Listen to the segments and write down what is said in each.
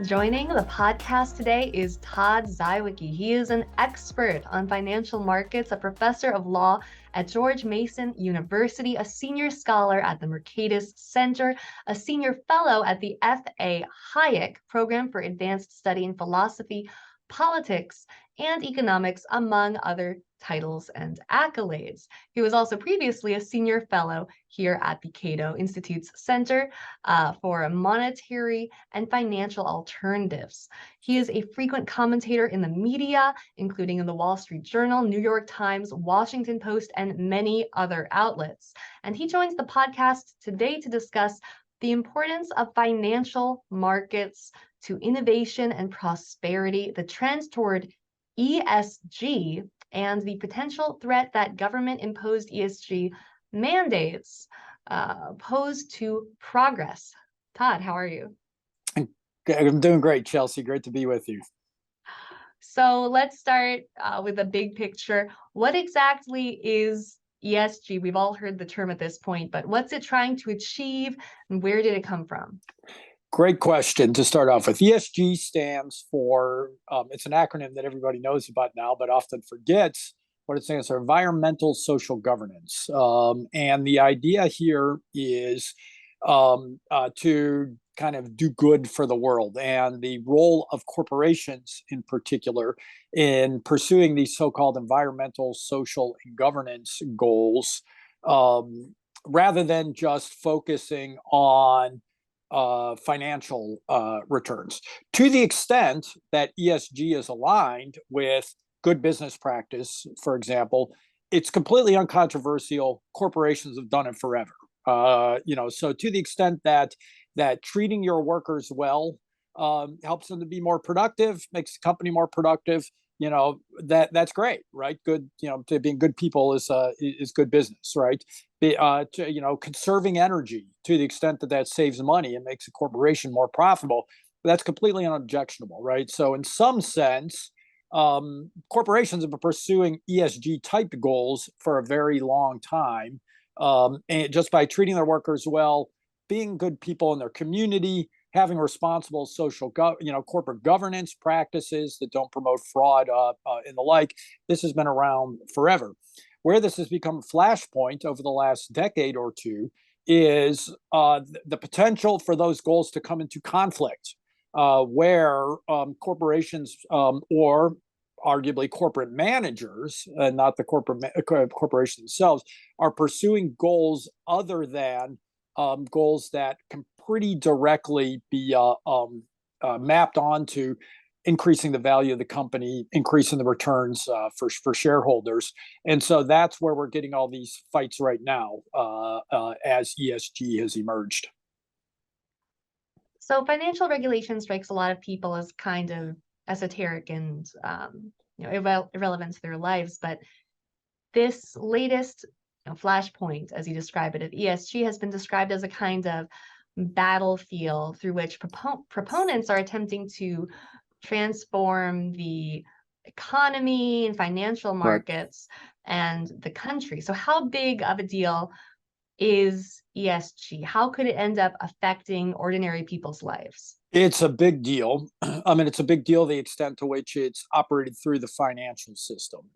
Joining the podcast today is Todd Zywicki. He is an expert on financial markets, a professor of law at George Mason University, a senior scholar at the Mercatus Center, a senior fellow at the F.A. Hayek Program for Advanced Study in Philosophy, Politics, and Economics, among other titles and accolades. He was also previously a senior fellow here at the Cato Institute's Center for Monetary and Financial Alternatives. He is a frequent commentator in the media, including in the Wall Street Journal, New York Times, Washington Post, and many other outlets. And he joins the podcast today to discuss the importance of financial markets to innovation and prosperity, the trends toward ESG, and the potential threat that government-imposed ESG mandates pose to progress. Todd, how are you? I'm doing great, Chelsea. Great to be with you. So let's start with the big picture. What exactly is ESG? We've all heard the term at this point, but what's it trying to achieve and where did it come from? Great question to start off with. ESG stands for, it's an acronym that everybody knows about now, but often forgets what it stands for: environmental social governance. And the idea here is to kind of do good for the world, and the role of corporations in particular in pursuing these so-called environmental, social, and governance goals, rather than just focusing on financial returns. To the extent that ESG is aligned with good business practice, for example, it's completely uncontroversial. Corporations have done it forever. So to the extent that treating your workers well helps them to be more productive, makes the company more productive, that's great, right? Good, to being good people is good business, right? Conserving energy to the extent that saves money and makes a corporation more profitable, that's completely unobjectionable, right? So in some sense, corporations have been pursuing ESG type goals for a very long time, and just by treating their workers well, being good people in their community, having responsible social, corporate governance practices that don't promote fraud and the like. This has been around forever. Where this has become a flashpoint over the last decade or two is the potential for those goals to come into conflict, where corporations or arguably corporate managers, and not the corporations themselves, are pursuing goals other than goals that can pretty directly be mapped onto increasing the value of the company, increasing the returns for shareholders. And so that's where we're getting all these fights right now as ESG has emerged. So financial regulation strikes a lot of people as kind of esoteric and irrelevant to their lives, but this latest flashpoint, as you describe it, of ESG has been described as a kind of battlefield through which proponents are attempting to transform the economy and financial markets and the country. So how big of a deal is ESG? How could it end up affecting ordinary people's lives? It's a big deal. I mean, it's a big deal the extent to which it's operated through the financial system.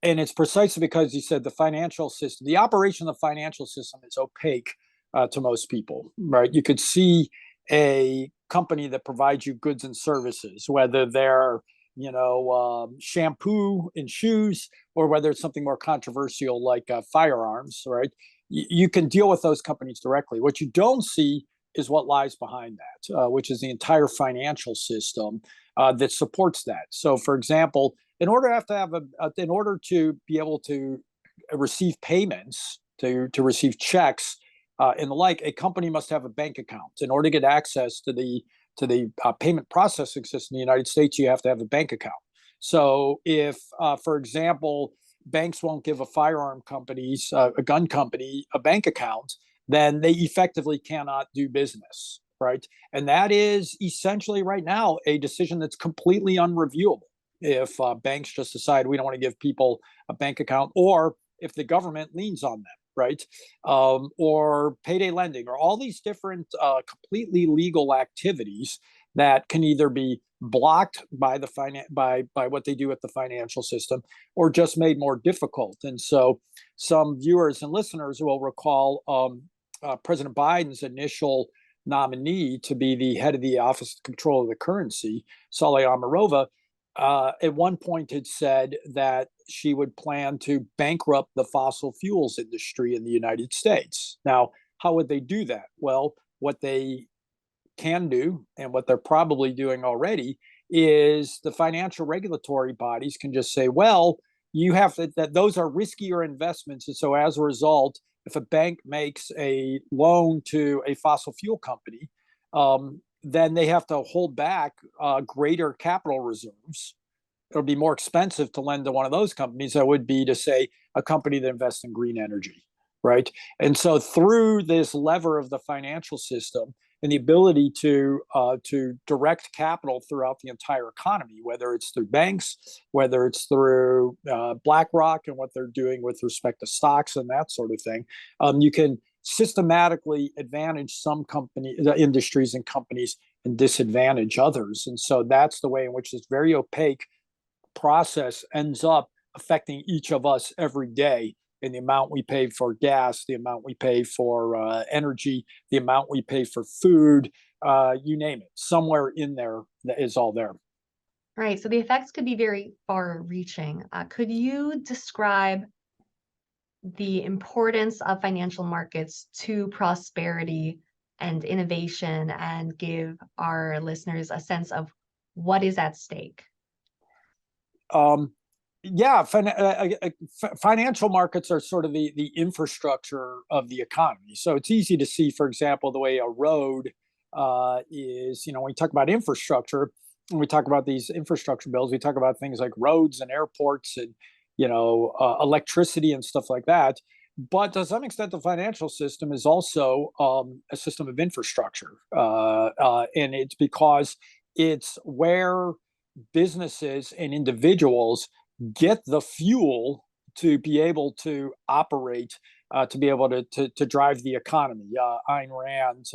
And it's precisely because you said the financial system, the operation of the financial system is opaque to most people, right? You could see a company that provides you goods and services, whether they're, shampoo and shoes, or whether it's something more controversial like firearms, right? You can deal with those companies directly. What you don't see is what lies behind that, which is the entire financial system that supports that. So, for example, in order to be able to receive payments, to receive checks and the like, a company must have a bank account. In order to get access to the payment processing system in the United States, you have to have a bank account. So, if, for example, banks won't give a firearm companies, a gun company, a bank account, then they effectively cannot do business, right? And that is essentially right now a decision that's completely unreviewable. If banks just decide we don't want to give people a bank account, or if the government leans on them, right? Or payday lending, or all these different completely legal activities that can either be blocked by by what they do with the financial system, or just made more difficult. And so, some viewers and listeners will recall President Biden's initial nominee to be the head of the Office of Control of the Currency, Saleh Amarova, at one point had said that she would plan to bankrupt the fossil fuels industry in the United States. Now, how would they do that? Well, what they can do, and what they're probably doing already, is the financial regulatory bodies can just say, well, you have to, that those are riskier investments. And so as a result, if a bank makes a loan to a fossil fuel company, then they have to hold back greater capital reserves. It'll be more expensive to lend to one of those companies than it would be to, say, a company that invests in green energy, right? And so through this lever of the financial system and the ability to direct capital throughout the entire economy, whether it's through banks, whether it's through BlackRock and what they're doing with respect to stocks and that sort of thing, you can systematically advantage some industries and companies and disadvantage others. And so that's the way in which this very opaque process ends up affecting each of us every day, in the amount we pay for gas, the amount we pay for energy, the amount we pay for food, you name it. Somewhere in there that is all there. Right. So the effects could be very far reaching. Could you describe the importance of financial markets to prosperity and innovation, and give our listeners a sense of what is at stake? Yeah, financial markets are sort of the infrastructure of the economy. So it's easy to see, for example, the way a road is, when we talk about infrastructure, when we talk about these infrastructure bills, we talk about things like roads and airports and, electricity and stuff like that. But to some extent, the financial system is also a system of infrastructure. And it's because it's where businesses and individuals get the fuel to be able to operate, to be able to drive the economy. Ayn Rand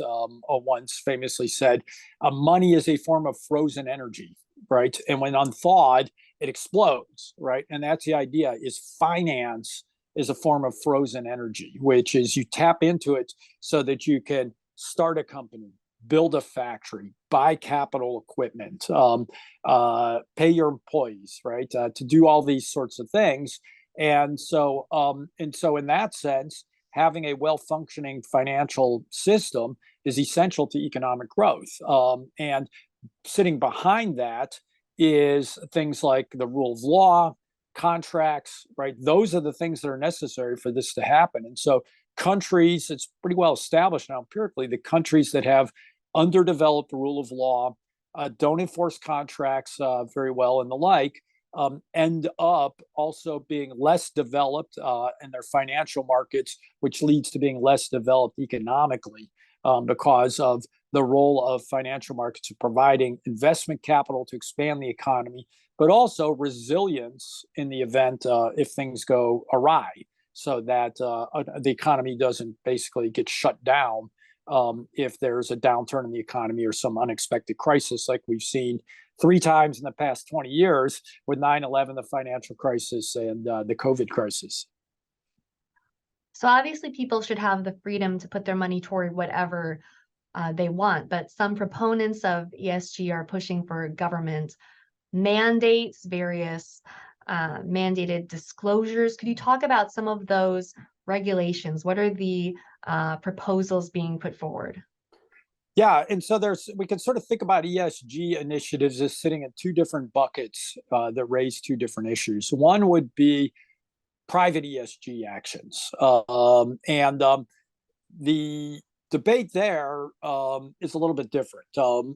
once famously said, money is a form of frozen energy, right? And when unthawed, it explodes, right? And that's the idea, is finance is a form of frozen energy, which is you tap into it so that you can start a company, build a factory, buy capital equipment, pay your employees, right? To do all these sorts of things. And so in that sense, having a well-functioning financial system is essential to economic growth. And sitting behind that is things like the rule of law, contracts, right? Those are the things that are necessary for this to happen. And so countries, it's pretty well established now empirically, the countries that have underdeveloped rule of law, don't enforce contracts very well, and the like, end up also being less developed in their financial markets, which leads to being less developed economically because of the role of financial markets in providing investment capital to expand the economy, but also resilience in the event if things go awry, so that the economy doesn't basically get shut down if there's a downturn in the economy or some unexpected crisis, like we've seen 3 times in the past 20 years with 9/11, the financial crisis, and the COVID crisis. So obviously people should have the freedom to put their money toward whatever they want, but some proponents of ESG are pushing for government mandates, various mandated disclosures. Could you talk about some of those regulations? What are the proposals being put forward? Yeah, and so we can sort of think about ESG initiatives as sitting in 2 different buckets that raise 2 different issues. One would be private ESG actions, and the debate there is a little bit different.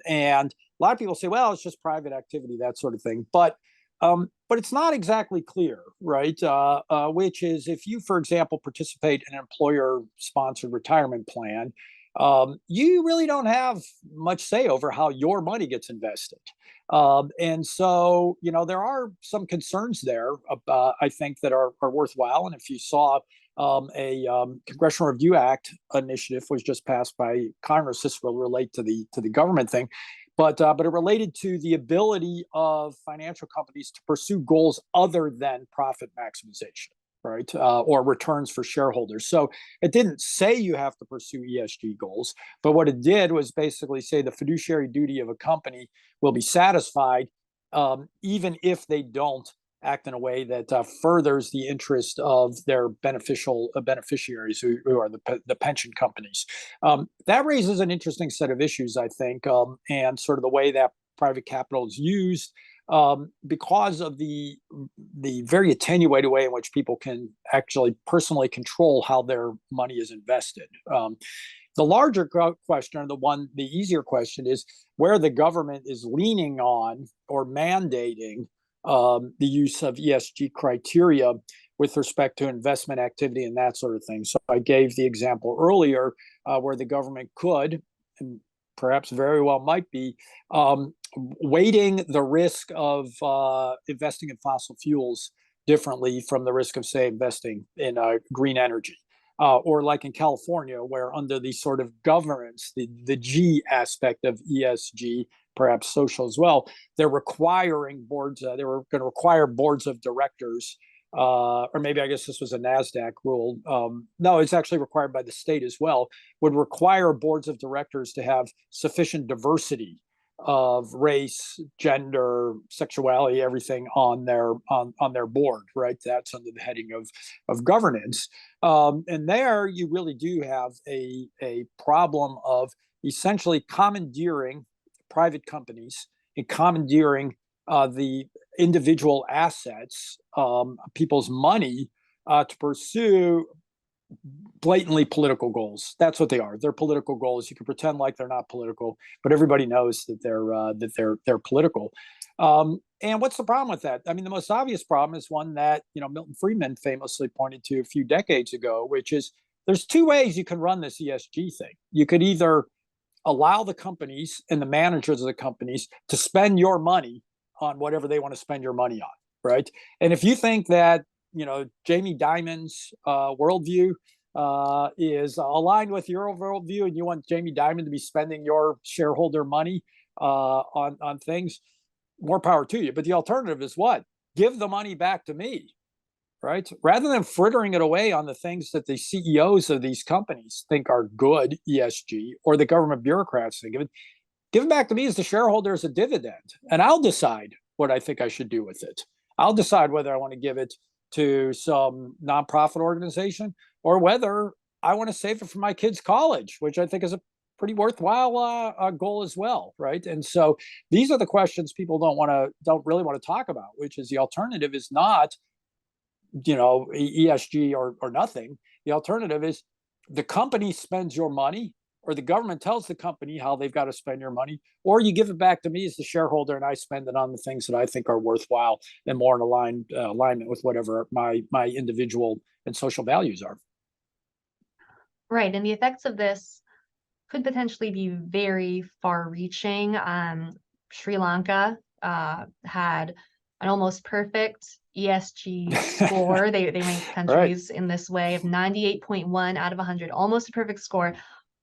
And a lot of people say, well, it's just private activity, that sort of thing. But it's not exactly clear, right? Which is, if you, for example, participate in an employer-sponsored retirement plan, you really don't have much say over how your money gets invested. And so, there are some concerns there, I think, that are worthwhile. And if you saw a Congressional Review Act initiative was just passed by Congress, this will relate to the government thing. but it related to the ability of financial companies to pursue goals other than profit maximization, right? Or returns for shareholders. So it didn't say you have to pursue ESG goals, but what it did was basically say the fiduciary duty of a company will be satisfied even if they don't act in a way that furthers the interest of their beneficiaries who are the pension companies. That raises an interesting set of issues, I think, and sort of the way that private capital is used because of the very attenuated way in which people can actually personally control how their money is invested. The larger question, the easier question, is where the government is leaning on or mandating the use of ESG criteria with respect to investment activity and that sort of thing. So I gave the example earlier where the government could, and perhaps very well might be, weighting the risk of investing in fossil fuels differently from the risk of, say, investing in green energy. Or like in California, where under the sort of governance, the G aspect of ESG, perhaps social as well, they're requiring boards, they were going to require boards of directors, or maybe I guess this was a NASDAQ rule. No, it's actually required by the state as well, would require boards of directors to have sufficient diversity of race, gender, sexuality, everything on their board, right? That's under the heading of governance. And there you really do have a problem of essentially commandeering private companies and commandeering the individual assets, people's money, to pursue blatantly political goals. That's what they are. They're political goals. You can pretend like they're not political, but everybody knows that they're political. And what's the problem with that? I mean, the most obvious problem is one that Milton Friedman famously pointed to a few decades ago, which is there's two ways you can run this ESG thing. You could either allow the companies and the managers of the companies to spend your money on whatever they want to spend your money on, right? And if you think that Jamie Dimon's worldview is aligned with your worldview, and you want Jamie Dimon to be spending your shareholder money on things, more power to you. But the alternative is what? Give the money back to me, right? Rather than frittering it away on the things that the CEOs of these companies think are good ESG, or the government bureaucrats think of it, give it back to me as the shareholder as a dividend, and I'll decide what I think I should do with it. I'll decide whether I want to give it to some nonprofit organization or whether I want to save it for my kids' college, which I think is a pretty worthwhile goal as well, right? And so these are the questions people don't really want to talk about, which is the alternative is not, ESG or nothing. The alternative is the company spends your money, or the government tells the company how they've got to spend your money, or you give it back to me as the shareholder and I spend it on the things that I think are worthwhile and more in alignment with whatever my individual and social values are. Right. And the effects of this could potentially be very far-reaching. Sri Lanka had an almost perfect ESG score. They ranked countries in this way of 98.1 out of 100, almost a perfect score,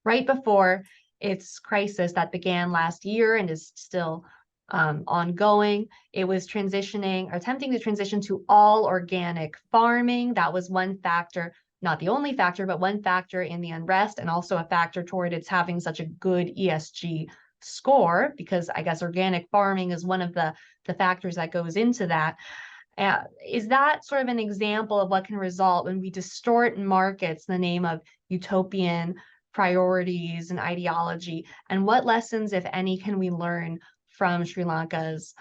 right before its crisis that began last year and is still ongoing. It was attempting to transition to all organic farming. That was one factor, not the only factor, but one factor in the unrest, and also a factor toward its having such a good ESG score, because I guess organic farming is one of the factors that goes into that. Is that sort of an example of what can result when we distort markets in the name of utopian priorities and ideology? And what lessons, if any, can we learn from Sri Lanka's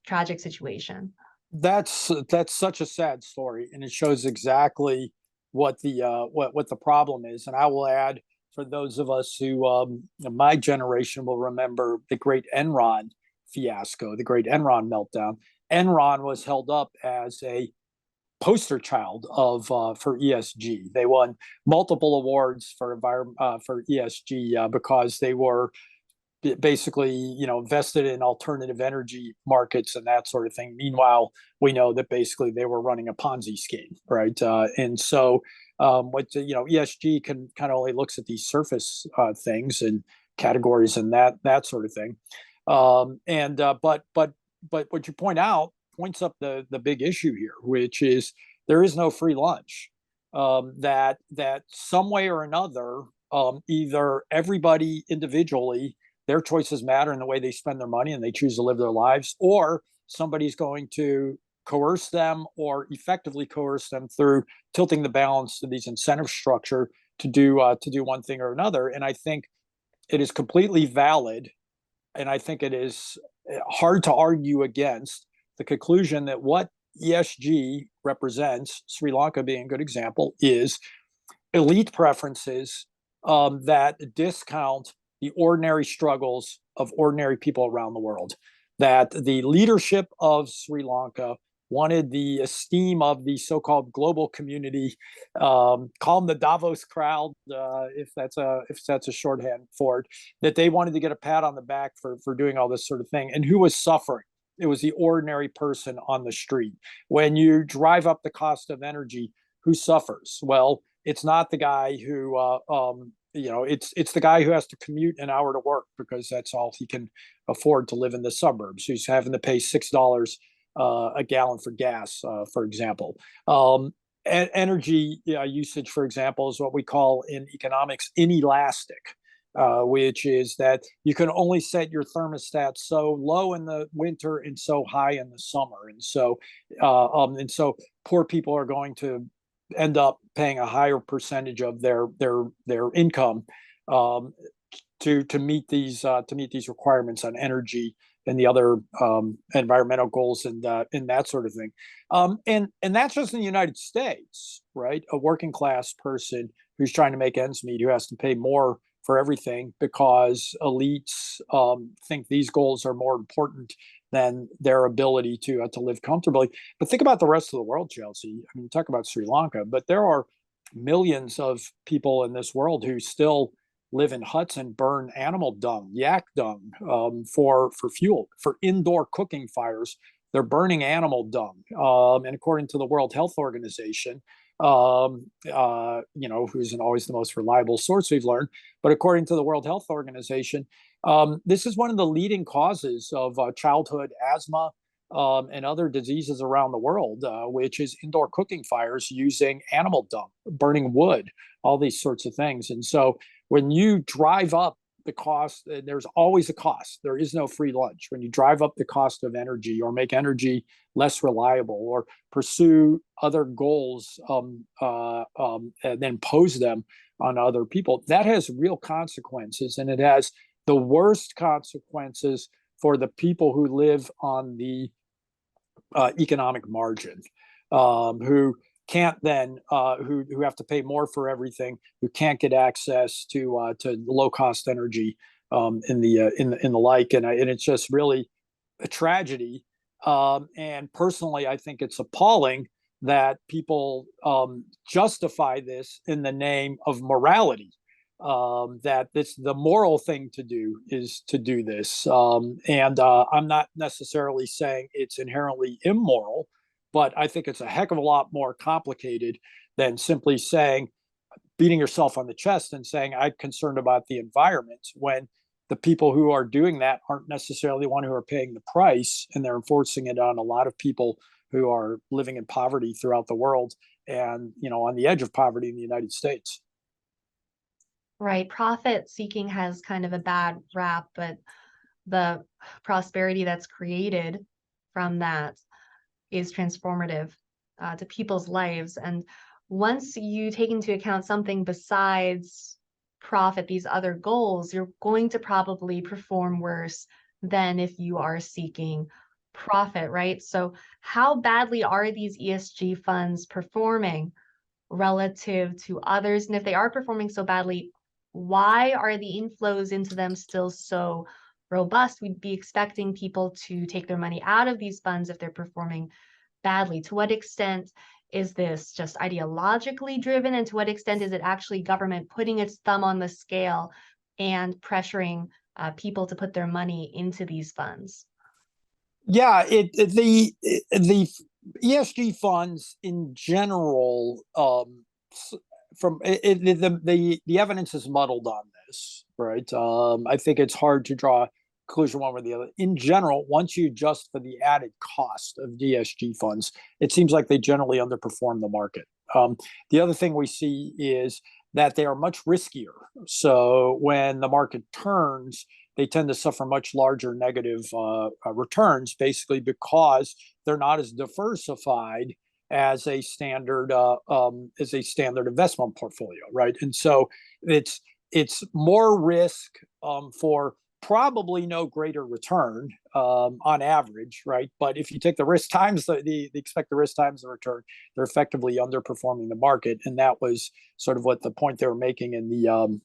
tragic situation? That's such a sad story, and it shows exactly what the problem is. And I will add, for those of us who my generation will remember the great Enron fiasco, the great Enron meltdown. Enron was held up as a poster child of for ESG. They won multiple awards for ESG because they were basically invested in alternative energy markets and that sort of thing. Meanwhile, we know that basically they were running a Ponzi scheme, right? And so ESG can kind of only looks at these surface things, and categories and that sort of thing. But what you point out points up the big issue here, which is there is no free lunch. That some way or another, either everybody individually, their choices matter in the way they spend their money and they choose to live their lives, or somebody's going to coerce them or effectively coerce them through tilting the balance to these incentive structure to do one thing or another. And I think it is completely valid, and I think it is hard to argue against the conclusion that what ESG represents, Sri Lanka being a good example, is elite preferences that discount the ordinary struggles of ordinary people around the world. That the leadership of Sri Lanka wanted the esteem of the so-called global community, call them the Davos crowd, if that's a shorthand for it, that they wanted to get a pat on the back for doing all this sort of thing. And who was suffering? It was the ordinary person on the street. When you drive up the cost of energy, who suffers? Well, it's not the guy who it's the guy who has to commute an hour to work because that's all he can afford to live in the suburbs. He's having to pay $6 a gallon for gas, for example. Energy usage, for example, is what we call in economics inelastic, which is that you can only set your thermostat so low in the winter and so high in the summer, and so poor people are going to end up paying a higher percentage of their income to meet these requirements on energy and the other environmental goals and that sort of thing. And that's just in the United States, right? A working class person who's trying to make ends meet, who has to pay more for everything because elites think these goals are more important than their ability to live comfortably. But think about the rest of the world, Chelsea. I mean, talk about Sri Lanka, but there are millions of people in this world who still live in huts and burn animal dung, yak dung, for fuel, for indoor cooking fires. They're burning animal dung. And according to the World Health Organization, who isn't always the most reliable source we've learned, but according to the World Health Organization, this is one of the leading causes of childhood asthma and other diseases around the world, which is indoor cooking fires using animal dung, burning wood, all these sorts of things. And so when you drive up the cost, there's always a cost. There is no free lunch. When you drive up the cost of energy or make energy less reliable or pursue other goals and then impose them on other people, that has real consequences. And it has the worst consequences for the people who live on the economic margin, who can't then who have to pay more for everything, who can't get access to low cost energy in the like, and it's just really a tragedy. And personally, I think it's appalling that people justify this in the name of morality. That the moral thing to do is to do this, and I'm not necessarily saying it's inherently immoral. But I think it's a heck of a lot more complicated than simply beating yourself on the chest and saying, I'm concerned about the environment, when the people who are doing that aren't necessarily the one who are paying the price, and they're enforcing it on a lot of people who are living in poverty throughout the world and, on the edge of poverty in the United States. Right. Profit seeking has kind of a bad rap, but the prosperity that's created from that is transformative to people's lives. And once you take into account something besides profit, these other goals, you're going to probably perform worse than if you are seeking profit, right? So how badly are these ESG funds performing relative to others? And if they are performing so badly, why are the inflows into them still so robust? We'd be expecting people to take their money out of these funds if they're performing badly. To what extent is this just ideologically driven, and to what extent is it actually government putting its thumb on the scale and pressuring people to put their money into these funds? Yeah, the ESG funds in general, the evidence is muddled on this, right? I think it's hard to draw a conclusion one way or the other. In general, once you adjust for the added cost of ESG funds, it seems like they generally underperform the market. The other thing we see is that they are much riskier. So when the market turns, they tend to suffer much larger negative returns, basically because they're not as diversified as a standard investment portfolio, right? And so it's more risk for probably no greater return on average, right? But if you take the risk times the expected risk times the return, they're effectively underperforming the market, and that was sort of what the point they were making in the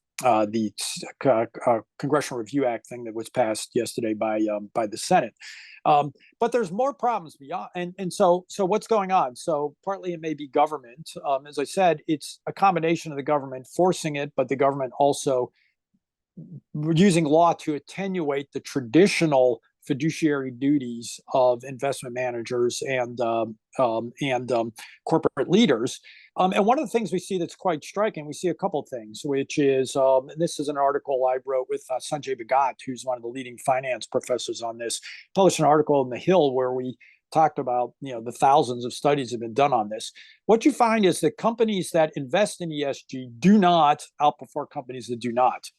Congressional Review Act thing that was passed yesterday by the Senate. But there's more problems beyond, and so what's going on? So partly it may be government. As I said, it's a combination of the government forcing it, but the government also using law to attenuate the traditional fiduciary duties of investment managers and corporate leaders. And one of the things we see that's quite striking, we see a couple of things, which is, this is an article I wrote with Sanjay Bhagat, who's one of the leading finance professors on this, published an article in The Hill where we talked about, the thousands of studies have been done on this. What you find is that companies that invest in ESG do not outperform companies that do not.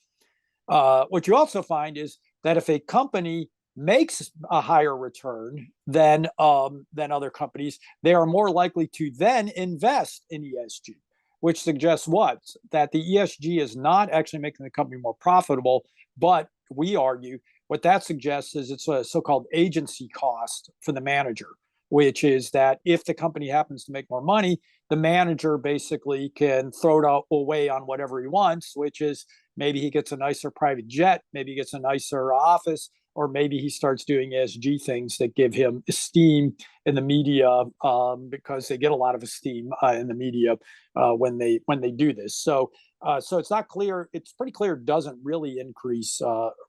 What you also find is that if a company makes a higher return than other companies, they are more likely to then invest in ESG, which suggests what? That the ESG is not actually making the company more profitable, but we argue what that suggests is it's a so-called agency cost for the manager, which is that if the company happens to make more money, the manager basically can throw it away on whatever he wants, which is maybe he gets a nicer private jet, maybe he gets a nicer office, or maybe he starts doing ESG things that give him esteem in the media, because they get a lot of esteem in the media when they do this. So it's not clear. It's pretty clear it doesn't really increase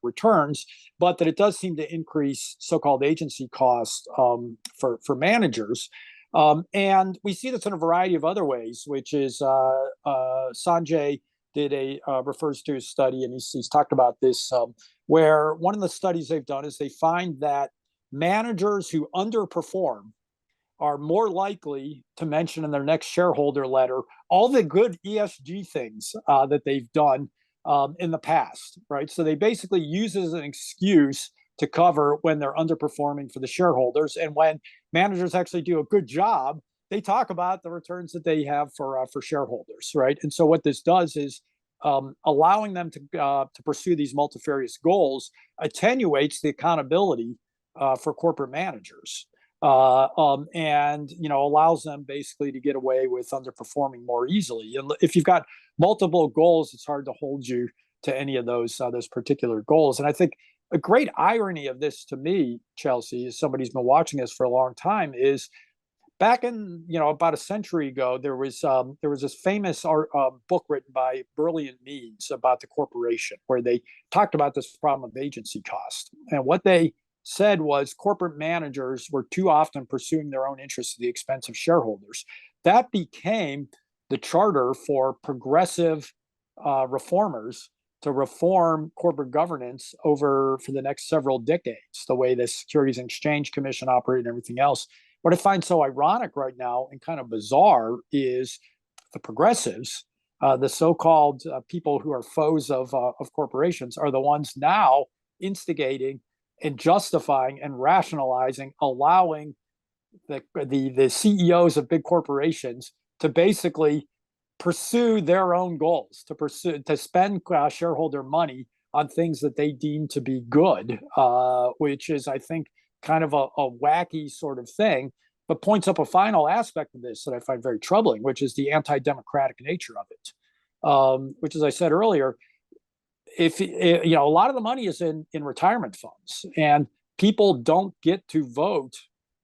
returns, but that it does seem to increase so-called agency costs for managers. And we see this in a variety of other ways, which is Sanjay refers to a study, and he's talked about this, where one of the studies they've done is they find that managers who underperform are more likely to mention in their next shareholder letter all the good ESG things that they've done in the past, right? So they basically use it as an excuse to cover when they're underperforming for the shareholders. And when managers actually do a good job, they talk about the returns that they have for shareholders, right? And so what this does is allowing them to pursue these multifarious goals attenuates the accountability for corporate managers, and allows them basically to get away with underperforming more easily. And if you've got multiple goals, it's hard to hold you to any of those particular goals. And I think a great irony of this to me, Chelsea, as somebody who's been watching this for a long time, is back in about a century ago, there was this famous book written by Burley and Meads about the corporation, where they talked about this problem of agency cost. And what they said was corporate managers were too often pursuing their own interests at the expense of shareholders. That became the charter for progressive reformers to reform corporate governance for the next several decades, the way the Securities and Exchange Commission operated and everything else. What I find so ironic right now and kind of bizarre is the progressives, the so-called people who are foes of corporations, are the ones now instigating and justifying and rationalizing, allowing the CEOs of big corporations to basically pursue their own goals, to spend shareholder money on things that they deem to be good, which is, I think, kind of a wacky sort of thing, but points up a final aspect of this that I find very troubling, which is the anti-democratic nature of it. Which, as I said earlier, if a lot of the money is in retirement funds, and people don't get to vote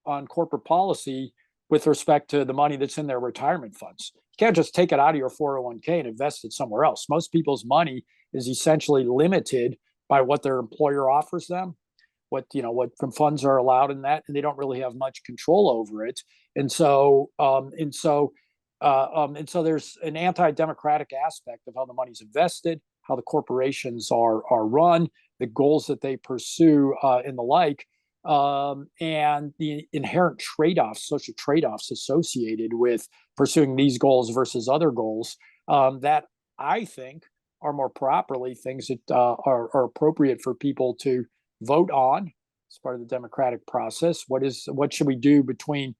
on corporate policy with respect to the money that's in their retirement funds. You can't just take it out of your 401k and invest it somewhere else. Most people's money is essentially limited by what their employer offers them, what funds are allowed in that, and they don't really have much control over it. And so there's an anti-democratic aspect of how the money's invested. how the corporations are run, the goals that they pursue, and the like, and the inherent trade-offs, social trade-offs associated with pursuing these goals versus other goals, that I think are more properly things that are appropriate for people to vote on as part of the democratic process. What should we do between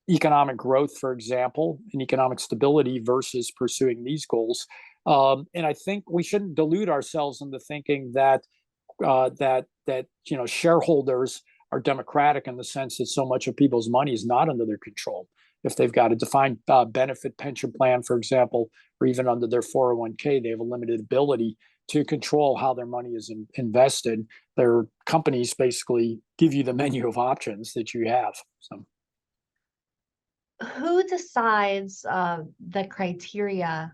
economic growth, for example, and economic stability versus pursuing these goals? And I think we shouldn't delude ourselves into thinking that shareholders are democratic in the sense that so much of people's money is not under their control. If they've got a defined benefit pension plan, for example, or even under their 401k, they have a limited ability to control how their money is invested. Their companies basically give you the menu of options that you have. So, who decides the criteria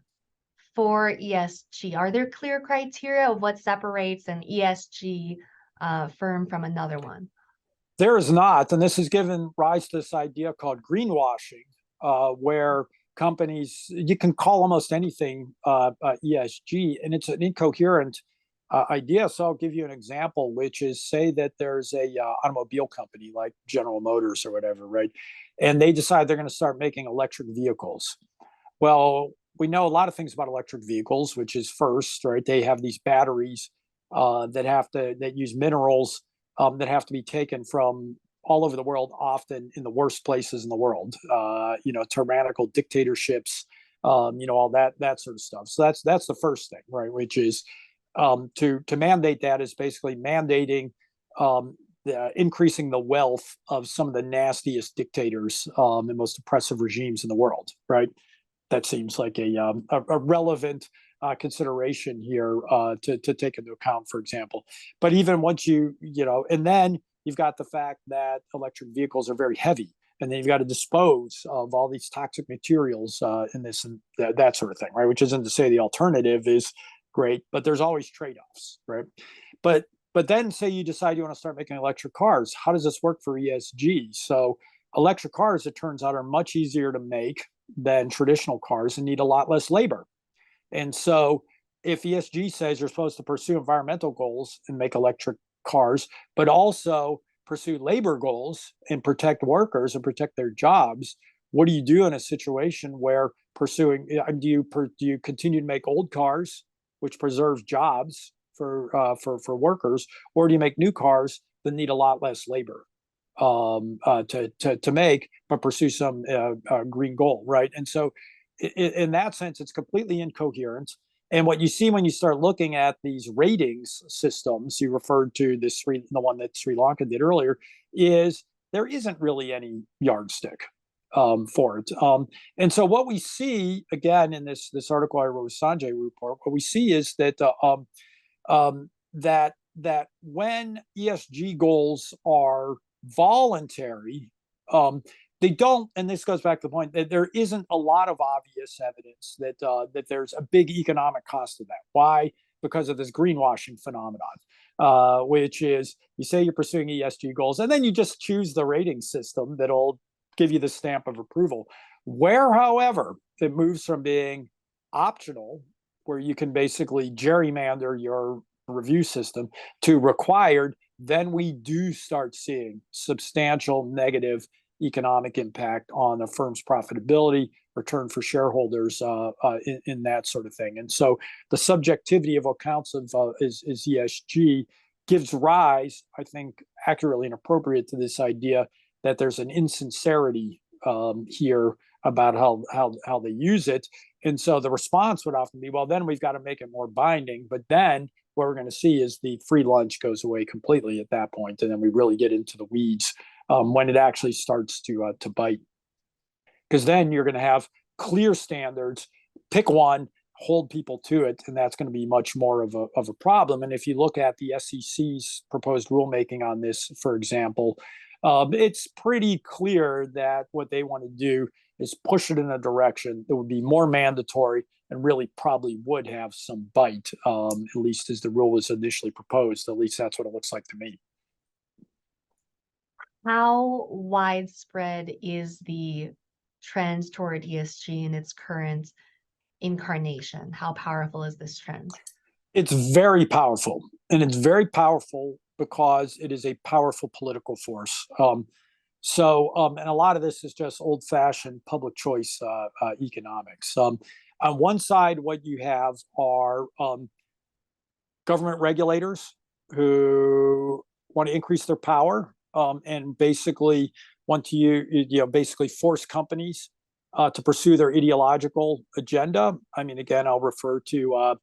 for ESG? Are there clear criteria of what separates an ESG firm from another one? There is not, and this has given rise to this idea called greenwashing, where companies, you can call almost anything ESG, and it's an incoherent idea. So I'll give you an example, which is, say that there's a automobile company like General Motors or whatever, right? And they decide they're going to start making electric vehicles. Well, we know a lot of things about electric vehicles, which is first, right? They have these batteries that use minerals that have to be taken from all over the world, often in the worst places in the world, tyrannical dictatorships, all that sort of stuff. So that's the first thing, right? Which is to mandate that is basically mandating increasing the wealth of some of the nastiest dictators and most oppressive regimes in the world, right? That seems like a relevant consideration here to take into account, for example. But even once and then you've got the fact that electric vehicles are very heavy, and then you've got to dispose of all these toxic materials in this and that sort of thing, right? Which isn't to say the alternative is great, but there's always trade-offs, right? But then say you decide you want to start making electric cars. How does this work for ESG? So electric cars, it turns out, are much easier to make than traditional cars and need a lot less labor. And so if ESG says you're supposed to pursue environmental goals and make electric cars, but also pursue labor goals and protect workers and protect their jobs, what do you do in a situation where do you continue to make old cars, which preserves jobs for workers, or do you make new cars that need a lot less labor to make, but pursue some green goal, right? And so in that sense, it's completely incoherent. And what you see when you start looking at these ratings systems, you referred to the one that Sri Lanka did earlier, is there isn't really any yardstick for it. And so what we see, again, in this article I wrote with Sanjay report, what we see is that that when ESG goals are voluntary, they don't, and this goes back to the point that there isn't a lot of obvious evidence that there's a big economic cost to that. Why? Because of this greenwashing phenomenon, which is you say you're pursuing ESG goals, and then you just choose the rating system that'll give you the stamp of approval. Where, however, it moves from being optional, where you can basically gerrymander your review system, to required, then we do start seeing substantial negative economic impact on a firm's profitability, return for shareholders, in that sort of thing. And so the subjectivity of what counts is ESG gives rise, I think, accurately and appropriate to this idea that there's an insincerity here about how they use it. And so the response would often be, well, then we've got to make it more binding. But then what we're going to see is the free lunch goes away completely at that point, and then we really get into the weeds when it actually starts to bite. Because then you're going to have clear standards, pick one, hold people to it, and that's going to be much more of a problem. And if you look at the SEC's proposed rulemaking on this, for example, it's pretty clear that what they want to do is push it in a direction that would be more mandatory and really probably would have some bite, at least as the rule was initially proposed. At least that's what it looks like to me. How widespread is the trend toward ESG in its current incarnation? How powerful is this trend? It's very powerful, and it's very powerful because it is a powerful political force. And a lot of this is just old-fashioned public choice economics. On one side, what you have are government regulators who want to increase their power and basically want to basically force companies to pursue their ideological agenda. I mean, again, I'll refer to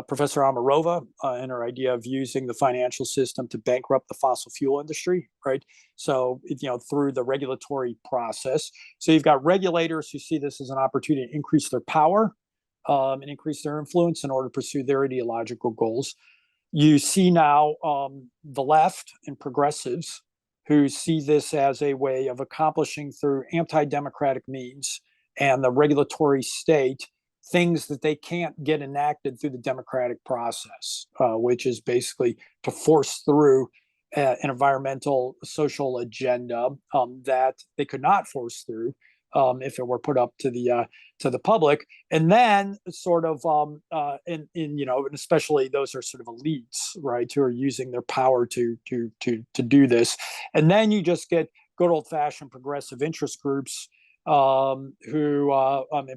Professor Amarova and her idea of using the financial system to bankrupt the fossil fuel industry, right? So, through the regulatory process. So you've got regulators who see this as an opportunity to increase their power and increase their influence in order to pursue their ideological goals. You see now the left and progressives who see this as a way of accomplishing through anti-democratic means and the regulatory state things that they can't get enacted through the democratic process, which is basically to force through an environmental social agenda that they could not force through if it were put up to the public. And then sort of and especially those are sort of elites, right, who are using their power to do this. And then you just get good old fashioned progressive interest groups and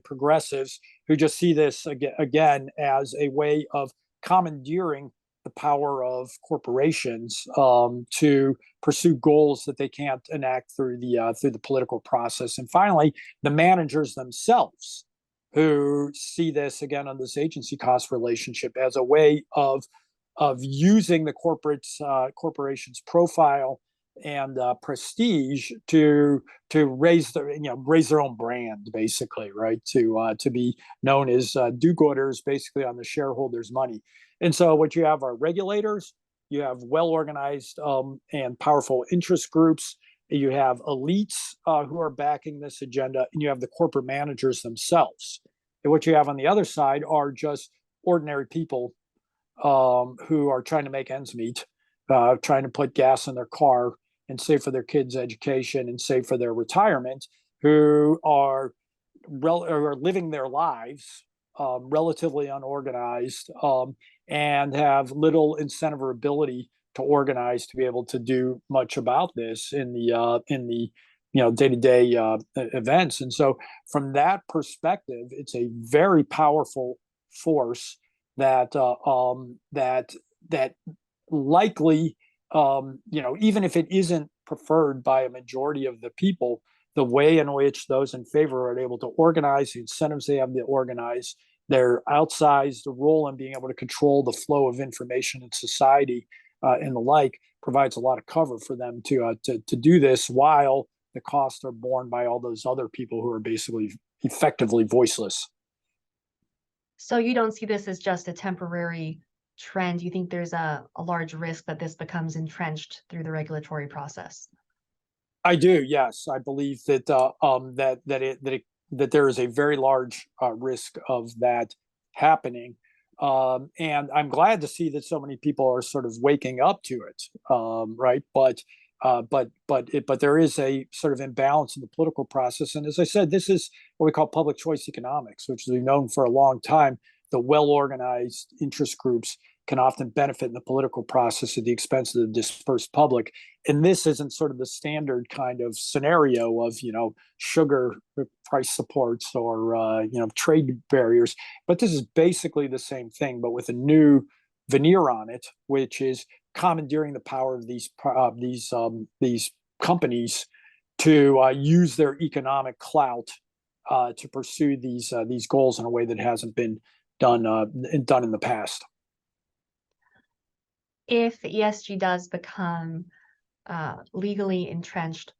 progressives who just see this again as a way of commandeering the power of corporations to pursue goals that they can't enact through the political process. And finally, the managers themselves, who see this again on this agency cost relationship as a way of using the corporation's profile and prestige to raise their own brand, basically, right? To be known as do-gooders, basically on the shareholders' money. And so what you have are regulators, you have well-organized and powerful interest groups, you have elites who are backing this agenda, and you have the corporate managers themselves. And what you have on the other side are just ordinary people who are trying to make ends meet, trying to put gas in their car and save for their kids' education and save for their retirement, who are living their lives relatively unorganized and have little incentive or ability to organize to be able to do much about this in the day-to-day events. And so from that perspective, it's a very powerful force that likely even if it isn't preferred by a majority of the people, the way in which those in favor are able to organize, the incentives they have to organize, their outsized role in being able to control the flow of information in society and the like, provides a lot of cover for them to do this, while the costs are borne by all those other people who are basically effectively voiceless. So you don't see this as just a temporary trend? You think there's a large risk that this becomes entrenched through the regulatory process? I do, yes. I believe that that there is a very large risk of that happening, and I'm glad to see that so many people are sort of waking up to it, right? But there is a sort of imbalance in the political process, and as I said, this is what we call public choice economics, which has been known for a long time. The well-organized interest groups can often benefit in the political process at the expense of the dispersed public. And this isn't sort of the standard kind of scenario of, sugar price supports or, trade barriers. But this is basically the same thing, but with a new veneer on it, which is commandeering the power of these companies to use their economic clout to pursue these goals in a way that hasn't been done in the past. If ESG does become legally entrenched,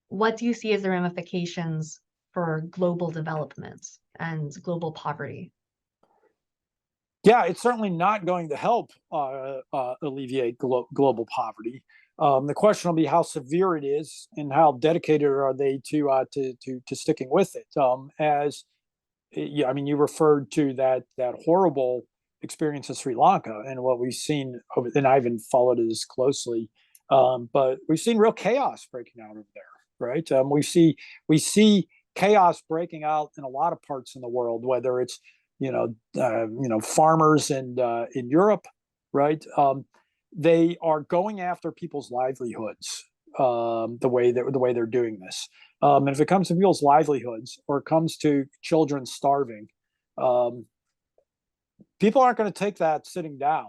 what do you see as the ramifications for global development and global poverty? Yeah, it's certainly not going to help alleviate global poverty. The question will be how severe it is and how dedicated are they to sticking with it. You referred to that horrible experience in Sri Lanka and what we've seen, and I haven't followed it as closely, but we've seen real chaos breaking out over there, right? We see chaos breaking out in a lot of parts in the world, whether it's farmers in Europe, right? They are going after people's livelihoods, the way they're doing this. And if it comes to people's livelihoods or it comes to children starving, um, people aren't going to take that sitting down,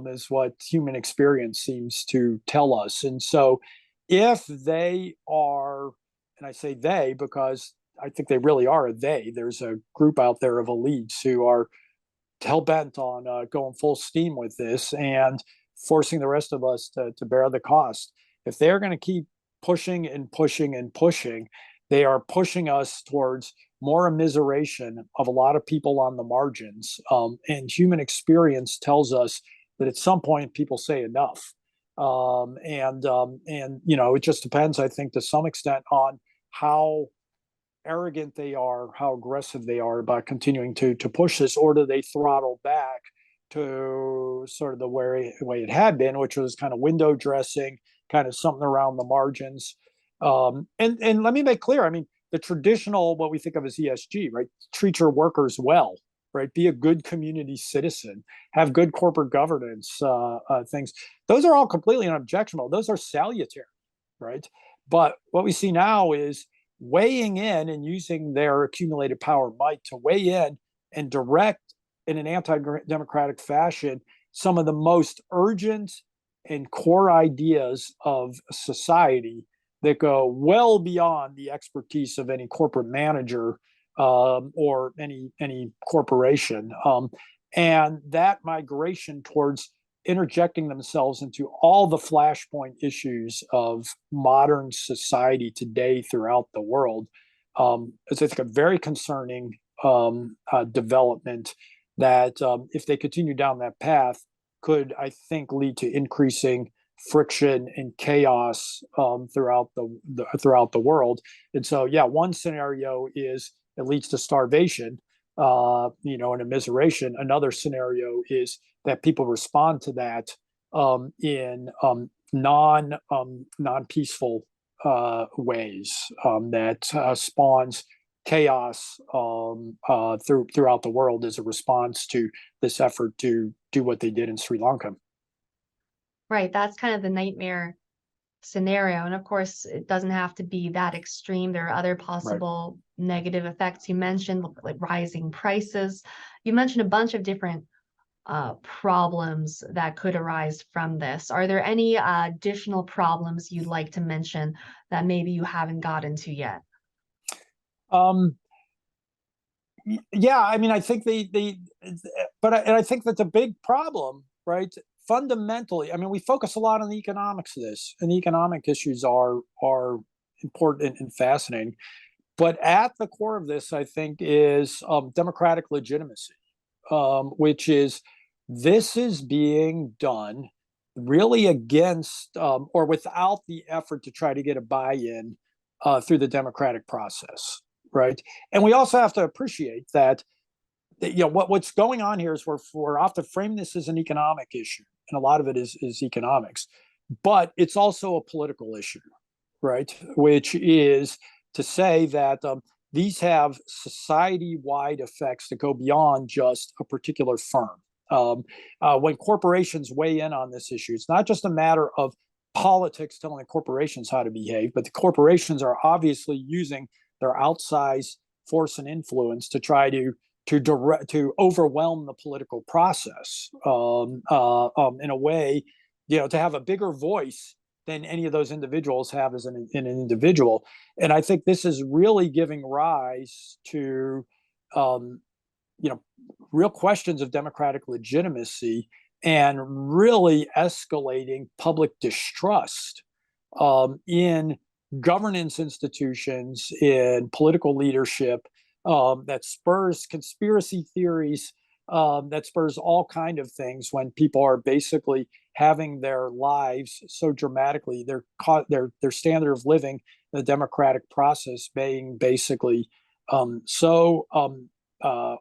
is what human experience seems to tell us. And so, if they are, and I say they because I think they really are a they, there's a group out there of elites who are hell bent on going full steam with this and forcing the rest of us to bear the cost. If they're going to keep pushing and pushing and pushing, they are pushing us towards more immiseration of a lot of people on the margins. And human experience tells us that at some point people say enough. It just depends, I think, to some extent on how arrogant they are, how aggressive they are about continuing to push this, or do they throttle back to sort of the way it had been, which was kind of window dressing, kind of something around the margins. And let me make clear, I mean, the traditional, what we think of as ESG, right? Treat your workers well, right? Be a good community citizen, have good corporate governance things. Those are all completely unobjectionable. Those are salutary, right? But what we see now is weighing in and using their accumulated power might to weigh in and direct in an anti-democratic fashion some of the most urgent and core ideas of society that go well beyond the expertise of any corporate manager or any corporation. And that migration towards interjecting themselves into all the flashpoint issues of modern society today throughout the world is, I think, a very concerning development that, if they continue down that path, could, I think, lead to increasing friction and chaos throughout the world. And so, yeah, one scenario is it leads to starvation, and immiseration. Another scenario is that people respond to that in non peaceful ways that spawns chaos throughout the world as a response to this effort to do what they did in Sri Lanka. Right, that's kind of the nightmare scenario. And of course, it doesn't have to be that extreme. There are other possible negative effects you mentioned, like rising prices. You mentioned a bunch of different problems that could arise from this. Are there any additional problems you'd like to mention that maybe you haven't gotten to yet? Yeah, I mean, I think I think that's a big problem, right? Fundamentally, I mean, we focus a lot on the economics of this, and the economic issues are important and fascinating. But at the core of this, I think, is democratic legitimacy, which is this is being done really against or without the effort to try to get a buy-in through the democratic process, right? And we also have to appreciate that what's going on here is we're often frame this as an economic issue, and a lot of it is economics, but it's also a political issue, right? Which is to say that these have society-wide effects that go beyond just a particular firm. When corporations weigh in on this issue, it's not just a matter of politics telling corporations how to behave, but the corporations are obviously using their outsized force and influence to try to overwhelm the political process in a way, to have a bigger voice than any of those individuals have as an individual. And I think this is really giving rise to, real questions of democratic legitimacy and really escalating public distrust in governance institutions, in political leadership, that spurs conspiracy theories, that spurs all kind of things when people are basically having their lives so dramatically, their standard of living, the democratic process being basically so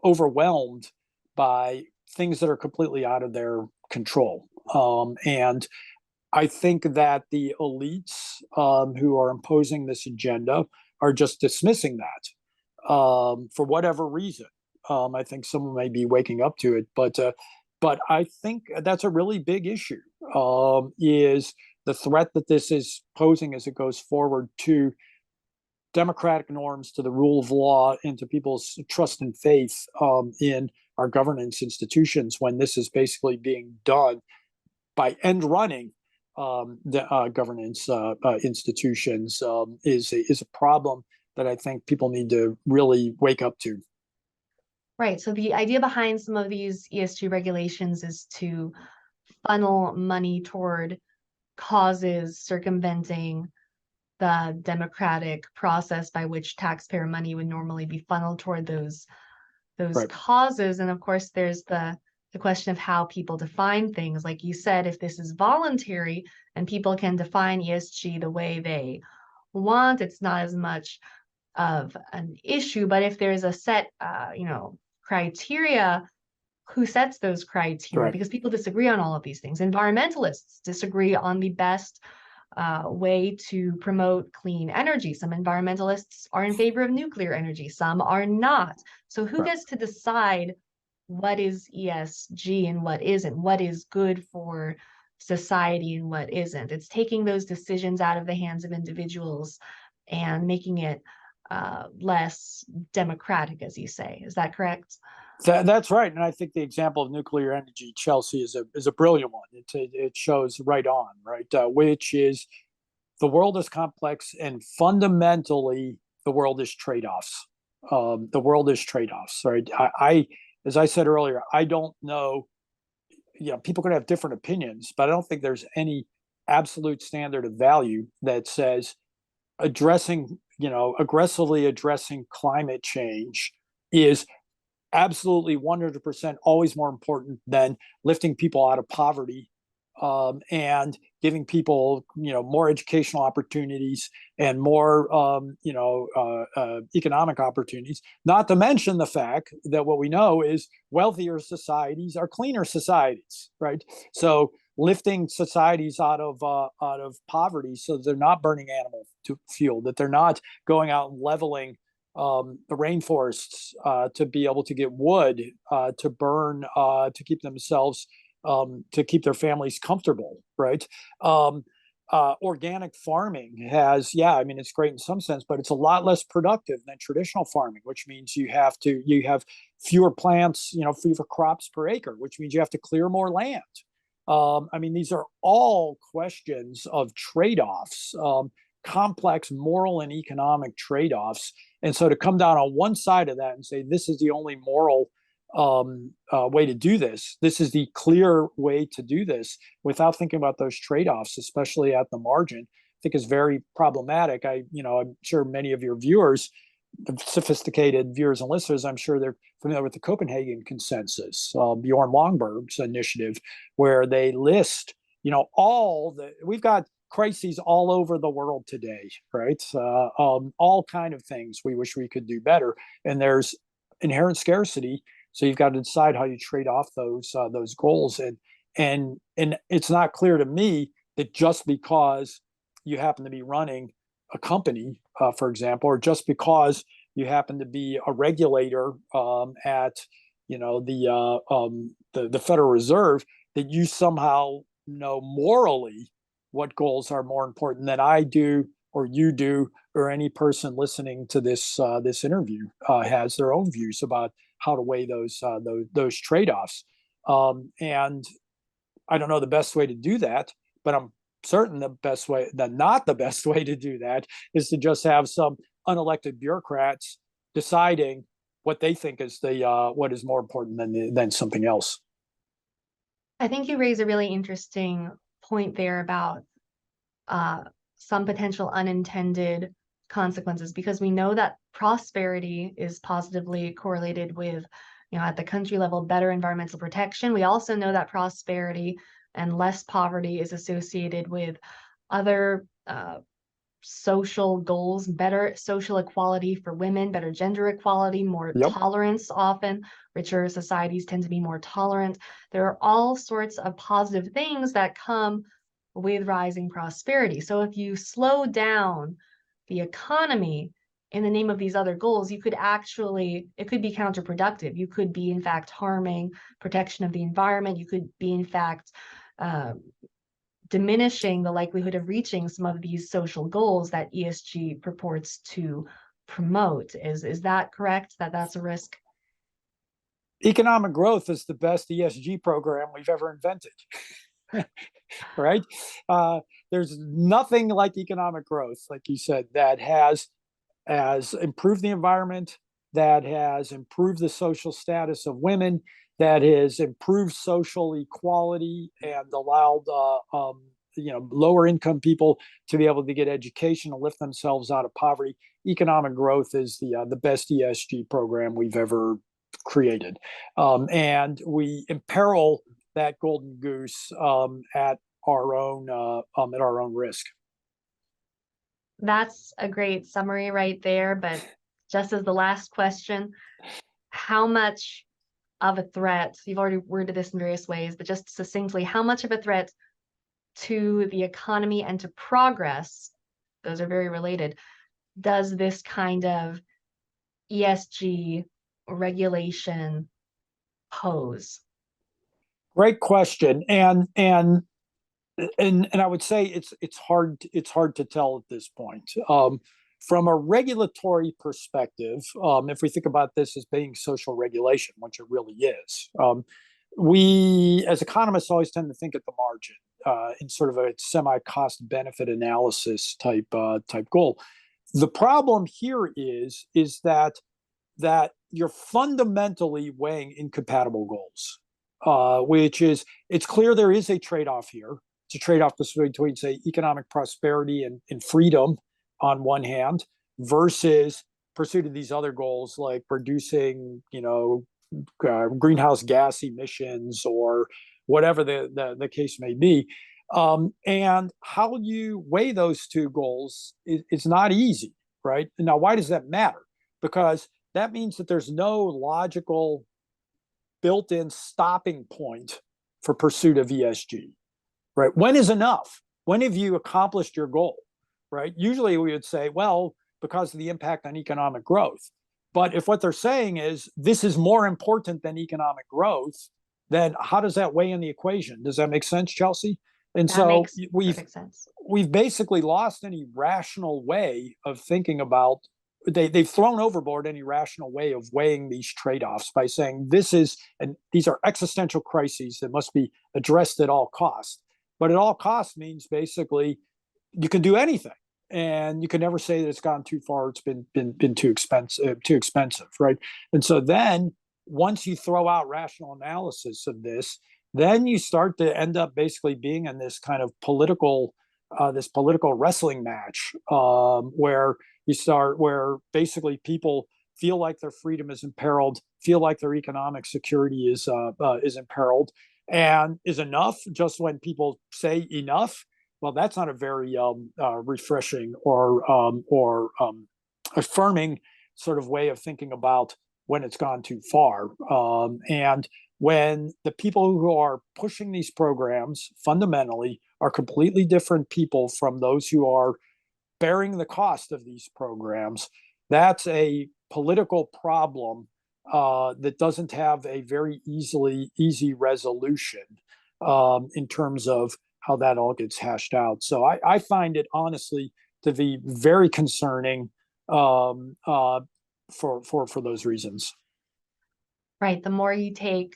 overwhelmed by things that are completely out of their control. And I think that the elites who are imposing this agenda are just dismissing that for whatever reason. I think someone may be waking up to it, but I think that's a really big issue. Is the threat that this is posing as it goes forward to democratic norms, to the rule of law, and to people's trust and faith in our governance institutions, when this is basically being done by end running the governance institutions, is a problem that I think people need to really wake up to. Right. So the idea behind some of these ESG regulations is to funnel money toward causes circumventing the democratic process by which taxpayer money would normally be funneled toward those Right. causes. And of course, there's the question of how people define things. Like you said, if this is voluntary and people can define ESG the way they want, it's not as much of an issue. But if there's a set, criteria, who sets those criteria? Right. Because people disagree on all of these things. Environmentalists disagree on the best way to promote clean energy. Some environmentalists are in favor of nuclear energy, some are not. So who Right. gets to decide what is ESG and what isn't? What is good for society and what isn't? It's taking those decisions out of the hands of individuals and making it less democratic, as you say. Is that correct? That's right, and I think the example of nuclear energy, Chelsea, is a brilliant one. It shows right on, right, which is the world is complex, and fundamentally the world is trade-offs. The world is trade-offs, right? As I said earlier, I don't know. People could have different opinions, but I don't think there's any absolute standard of value that says aggressively addressing climate change is absolutely 100% always more important than lifting people out of poverty, and giving people more educational opportunities and more economic opportunities. Not to mention the fact that what we know is wealthier societies are cleaner societies, right? So lifting societies out of poverty, so they're not burning animal fuel, that they're not going out and leveling the rainforests to be able to get wood to burn to keep themselves to keep their families comfortable, right? Organic farming it's great in some sense, but it's a lot less productive than traditional farming, which means you have fewer plants, fewer crops per acre, which means you have to clear more land. These are all questions of trade-offs, complex moral and economic trade-offs. And so to come down on one side of that and say this is the only moral way to do this, this is the clear way to do this, without thinking about those trade-offs, especially at the margin, I think is very problematic. I'm sure many of your viewers, sophisticated viewers and listeners, I'm sure they're familiar with the Copenhagen Consensus, Bjorn Lomborg's initiative, where they list, we've got crises all over the world today, right? All kind of things we wish we could do better, and there's inherent scarcity. So you've got to decide how you trade off those goals, and it's not clear to me that just because you happen to be running a company, for example, or just because you happen to be a regulator at the Federal Reserve, that you somehow know morally what goals are more important than I do, or you do, or any person listening to this interview has their own views about how to weigh those trade-offs. And I don't know the best way to do that, but I'm certain not the best way to do that is to just have some unelected bureaucrats deciding what they think is what is more important than something else. I think you raise a really interesting point there about some potential unintended consequences, because we know that prosperity is positively correlated with, at the country level, better environmental protection. We also know that prosperity and less poverty is associated with other social goals, better social equality for women, better gender equality, more Yep. tolerance often. Richer societies tend to be more tolerant. There are all sorts of positive things that come with rising prosperity. So if you slow down the economy, in the name of these other goals, it could be counterproductive. You could be, in fact, harming protection of the environment. You could be, in fact, diminishing the likelihood of reaching some of these social goals that ESG purports to promote. Is that correct? That's a risk? Economic growth is the best ESG program we've ever invented. Right? There's nothing like economic growth, like you said, that has improved the environment, that has improved the social status of women, that has improved social equality and allowed lower income people to be able to get education and lift themselves out of poverty. Economic growth is the best ESG program we've ever created, and we imperil that golden goose at our own risk. That's a great summary right there. But just as the last question, how much of a threat, you've already worded this in various ways, but just succinctly, how much of a threat to the economy and to progress, those are very related, does this kind of ESG regulation pose? Great question. And I would say it's hard to tell at this point. From a regulatory perspective, if we think about this as being social regulation, which it really is, we as economists always tend to think at the margin in sort of a semi-cost benefit analysis type goal. The problem here is that you're fundamentally weighing incompatible goals, which is, it's clear there is a trade-off here. It's a trade-off between, say, economic prosperity and freedom on one hand versus pursuit of these other goals like reducing, greenhouse gas emissions or whatever the case may be. And how you weigh those two goals is not easy, right? Now, why does that matter? Because that means that there's no logical built-in stopping point for pursuit of ESG, right? When is enough? When have you accomplished your goal, right? Usually we would say, well, because of the impact on economic growth. But if what they're saying is this is more important than economic growth, then how does that weigh in the equation? Does that make sense, Chelsea? And that so makes perfect sense. We've basically lost any rational way of thinking about, they've thrown overboard any rational way of weighing these trade-offs by saying these are existential crises that must be addressed at all costs. But at all costs means basically you can do anything, and you can never say that it's gone too far. It's been too expensive, right? And so then once you throw out rational analysis of this, then you start to end up basically being in this kind of political wrestling match where basically people feel like their freedom is imperiled, feel like their economic security is imperiled, and is enough just when people say enough. Well, that's not a very refreshing or affirming sort of way of thinking about when it's gone too far. And when the people who are pushing these programs fundamentally are completely different people from those who are bearing the cost of these programs, that's a political problem that doesn't have a very easy resolution in terms of how that all gets hashed out. So I find it honestly to be very concerning for those reasons. Right. The more you take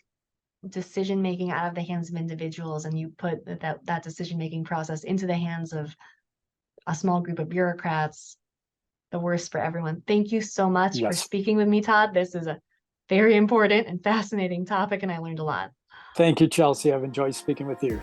decision making out of the hands of individuals and you put that decision making process into the hands of a small group of bureaucrats, the worse for everyone. Thank you so much for speaking with me, Todd. This is a very important and fascinating topic, and I learned a lot. Thank you, Chelsea. I've enjoyed speaking with you.